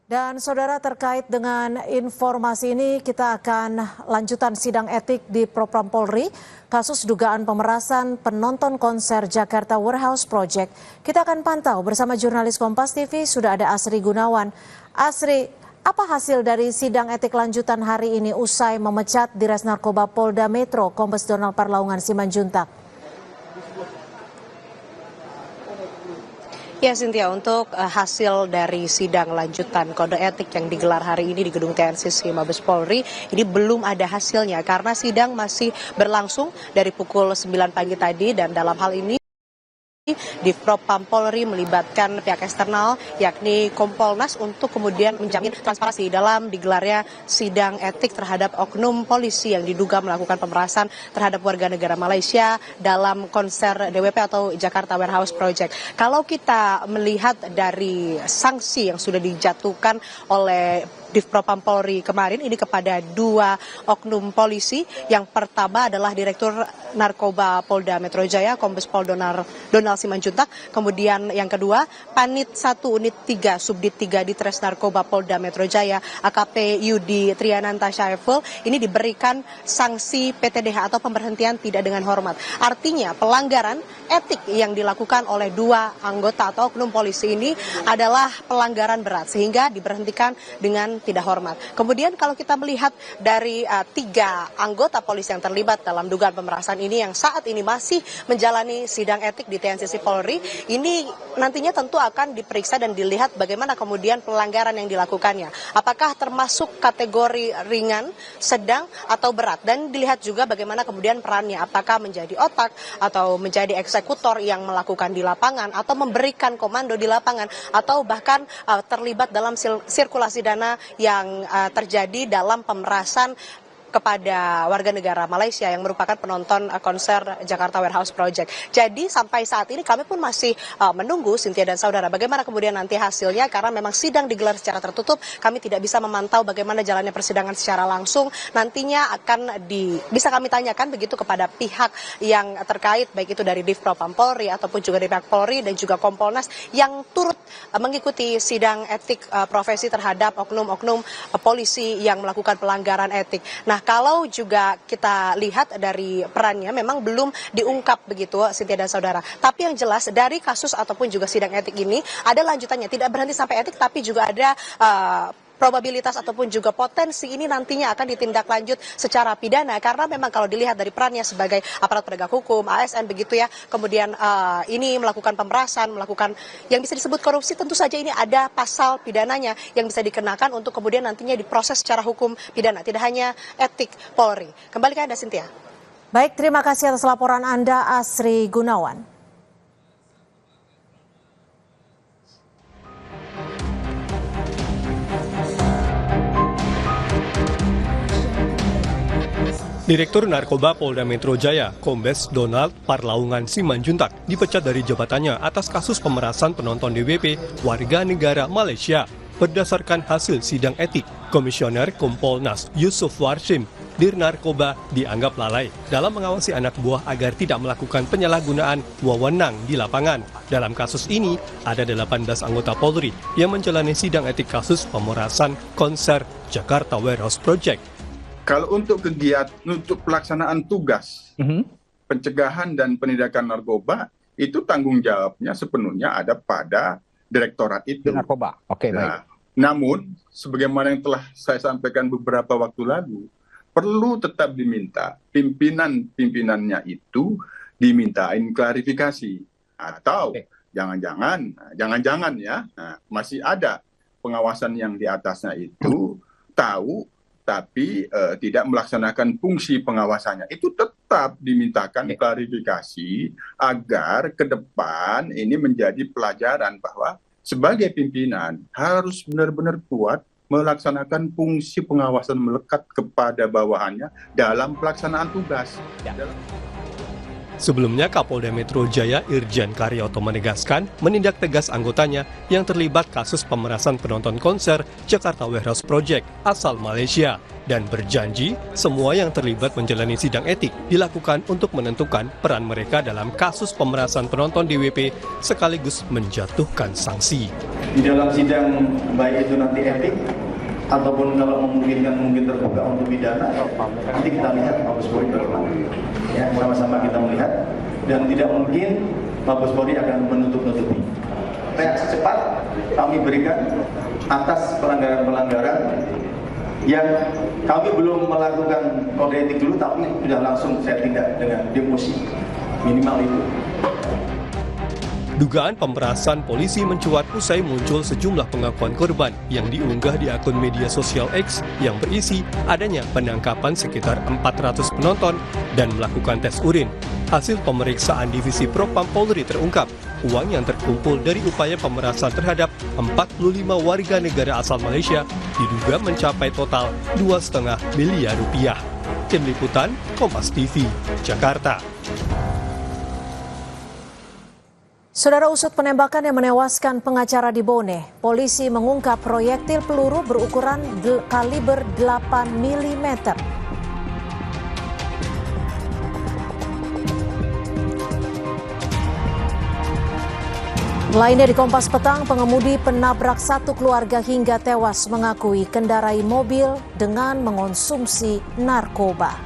Dan saudara, terkait dengan informasi ini kita akan lanjutan sidang etik di Propam Polri kasus dugaan pemerasan penonton konser Jakarta Warehouse Project. Kita akan pantau bersama jurnalis Kompas TV, sudah ada Asri Gunawan. Asri, apa hasil dari sidang etik lanjutan hari ini usai memecat Dires Narkoba Polda Metro Kombes Donald Parlaungan Simanjuntak? Ya, Cynthia, untuk hasil dari sidang lanjutan kode etik yang digelar hari ini di Gedung TNCC Mabes Polri, ini belum ada hasilnya karena sidang masih berlangsung dari pukul 9 pagi tadi, dan dalam hal ini di Propam Polri melibatkan pihak eksternal yakni Kompolnas untuk kemudian menjamin transparansi dalam digelarnya sidang etik terhadap oknum polisi yang diduga melakukan pemerasan terhadap warga negara Malaysia dalam konser DWP atau Jakarta Warehouse Project. Kalau kita melihat dari sanksi yang sudah dijatuhkan oleh Div Propam Polri kemarin ini kepada dua oknum polisi. Yang pertama adalah Direktur Narkoba Polda Metro Jaya Kombes Pol Donald Simanjuntak. Kemudian yang kedua Panit 1 Unit 3 Subdit 3 Ditres Narkoba Polda Metro Jaya AKP Yudi Triananta Syaiful ini diberikan sanksi PTDH atau pemberhentian tidak dengan hormat. Artinya pelanggaran etik yang dilakukan oleh dua anggota atau oknum polisi ini adalah pelanggaran berat sehingga diberhentikan dengan tidak hormat. Kemudian kalau kita melihat dari tiga anggota polisi yang terlibat dalam dugaan pemerasan ini yang saat ini masih menjalani sidang etik di TNCC Polri, ini nantinya tentu akan diperiksa dan dilihat bagaimana kemudian pelanggaran yang dilakukannya. Apakah termasuk kategori ringan, sedang, atau berat. Dan dilihat juga bagaimana kemudian perannya. Apakah menjadi otak atau menjadi eksekutor yang melakukan di lapangan atau memberikan komando di lapangan atau bahkan terlibat dalam sirkulasi dana yang terjadi dalam pemerasan kepada warga negara Malaysia yang merupakan penonton konser Jakarta Warehouse Project. Jadi sampai saat ini kami pun masih menunggu, Cynthia dan saudara, bagaimana kemudian nanti hasilnya karena memang sidang digelar secara tertutup. Kami tidak bisa memantau bagaimana jalannya persidangan secara langsung. Nantinya akan bisa kami tanyakan begitu kepada pihak yang terkait, baik itu dari Div Propam Polri ataupun juga dari pihak Polri dan juga Kompolnas yang turut mengikuti sidang etik profesi terhadap oknum-oknum polisi yang melakukan pelanggaran etik. Nah, kalau juga kita lihat dari perannya memang belum diungkap begitu, Cynthia dan saudara. Tapi yang jelas dari kasus ataupun juga sidang etik ini ada lanjutannya, tidak berhenti sampai etik tapi juga ada probabilitas ataupun juga potensi ini nantinya akan ditindaklanjut secara pidana karena memang kalau dilihat dari perannya sebagai aparat penegak hukum, ASN begitu ya, kemudian ini melakukan pemerasan, melakukan yang bisa disebut korupsi, tentu saja ini ada pasal pidananya yang bisa dikenakan untuk kemudian nantinya diproses secara hukum pidana, tidak hanya etik Polri. Kembali ke Anda, Cynthia. Baik, terima kasih atas laporan Anda, Asri Gunawan. Direktur Narkoba Polda Metro Jaya, Kombes Donald Parlaungan Simanjuntak, dipecat dari jabatannya atas kasus pemerasan penonton DWP warga negara Malaysia. Berdasarkan hasil sidang etik, Komisioner Kompolnas Yusuf Warsim, Dir Narkoba dianggap lalai dalam mengawasi anak buah agar tidak melakukan penyalahgunaan wewenang di lapangan. Dalam kasus ini, ada 18 anggota Polri yang menjalani sidang etik kasus pemerasan konser Jakarta Warehouse Project. Kalau untuk untuk pelaksanaan tugas pencegahan dan penindakan narkoba, itu tanggung jawabnya sepenuhnya ada pada direktorat itu. Narkoba, oke, baik. Namun, sebagaimana yang telah saya sampaikan beberapa waktu lalu, perlu tetap diminta pimpinannya itu dimintain klarifikasi atau jangan-jangan ya, masih ada pengawasan yang di atasnya itu tahu tapi tidak melaksanakan fungsi pengawasannya. Itu tetap dimintakan klarifikasi agar ke depan ini menjadi pelajaran bahwa sebagai pimpinan harus benar-benar kuat melaksanakan fungsi pengawasan melekat kepada bawahannya dalam pelaksanaan tugas. Sebelumnya, Kapolda Metro Jaya Irjen Karyoto menegaskan menindak tegas anggotanya yang terlibat kasus pemerasan penonton konser Jakarta Warehouse Project asal Malaysia dan berjanji semua yang terlibat menjalani sidang etik dilakukan untuk menentukan peran mereka dalam kasus pemerasan penonton DWP sekaligus menjatuhkan sanksi. Di dalam sidang baik itu nanti etik ataupun kalau memungkinkan mungkin terbuka untuk pidana, nanti kita lihat Mabes Polri bagaimana. Ya, sama-sama kita melihat dan tidak mungkin Mabes Polri akan menutup-nutupi. Reaksi cepat kami berikan atas pelanggaran-pelanggaran yang kami belum melakukan kode etik dulu, tapi sudah langsung saya tindak dengan demosi minimal itu. Dugaan pemerasan polisi mencuat usai muncul sejumlah pengakuan korban yang diunggah di akun media sosial X yang berisi adanya penangkapan sekitar 400 penonton dan melakukan tes urin. Hasil pemeriksaan Divisi Propam Polri terungkap, uang yang terkumpul dari upaya pemerasan terhadap 45 warga negara asal Malaysia diduga mencapai total 2,5 miliar rupiah. Tim Liputan, Kompas TV, Jakarta. Saudara, usut penembakan yang menewaskan pengacara di Bone, polisi mengungkap proyektil peluru berukuran kaliber 8 mm. Lainnya di Kompas Petang, pengemudi penabrak satu keluarga hingga tewas mengakui kendarai mobil dengan mengonsumsi narkoba.